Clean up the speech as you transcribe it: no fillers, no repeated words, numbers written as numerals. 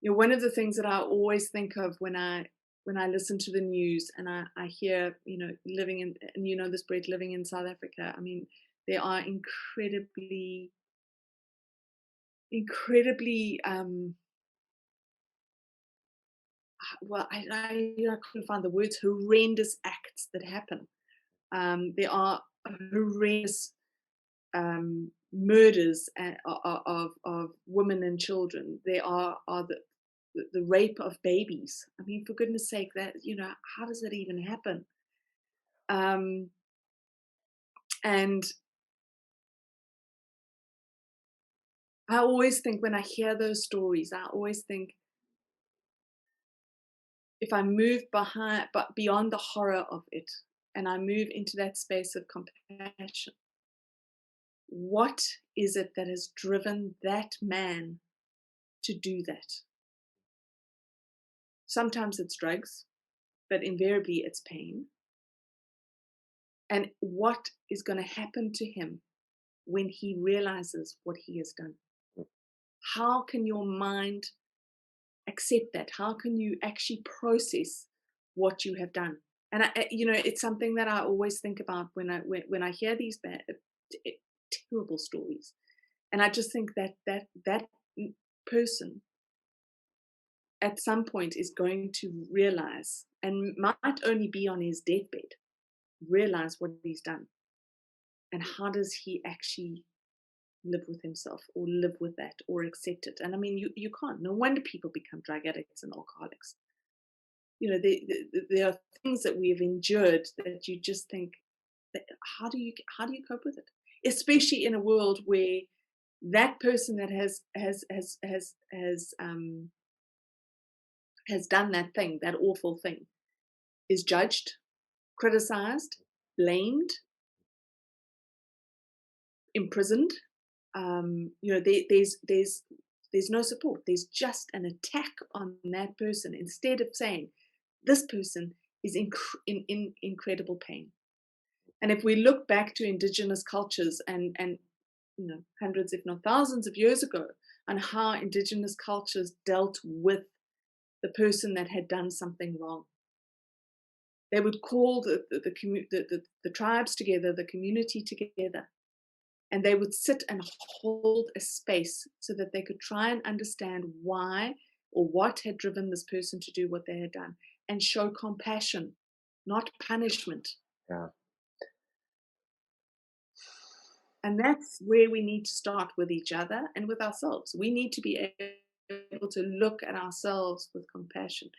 One of the things that I always think of when I listen to the news and I hear, living in, and this Brett, living in South Africa. I mean, there are incredibly, well, I couldn't find the words, horrendous acts that happen. There are horrendous murders of women and children. There are the rape of babies. I mean, for goodness sake, that, how does that even happen? Um, and I always think when I hear those stories, I always think, if I move behind, but beyond the horror of it, and I move into that space of compassion, what is it that has driven that man to do that? Sometimes it's drugs, but invariably it's pain. And what is going to happen to him when he realizes what he has done? How can your mind accept that? How can you actually process what you have done? And it's something that I always think about when I hear these terrible stories, and I just think that person at some point is going to realize, and might only be on his deathbed, realize what he's done, and how does he actually live with himself, or live with that, or accept it. And I mean, you can't. No wonder people become drug addicts and alcoholics. There are things that we have endured that you just think, that how do you cope with it, especially in a world where that person that has done that thing, that awful thing, is judged, criticized, blamed, imprisoned. There's no support. There's just an attack on that person, instead of saying, this person is in incredible pain. And if we look back to indigenous cultures and hundreds, if not thousands of years ago, on how indigenous cultures dealt with the person that had done something wrong, they would call the tribes together, the community together, and they would sit and hold a space so that they could try and understand why or what had driven this person to do what they had done, and show compassion, not punishment. Yeah. And that's where we need to start, with each other and with ourselves. We need to be able to look at ourselves with compassion.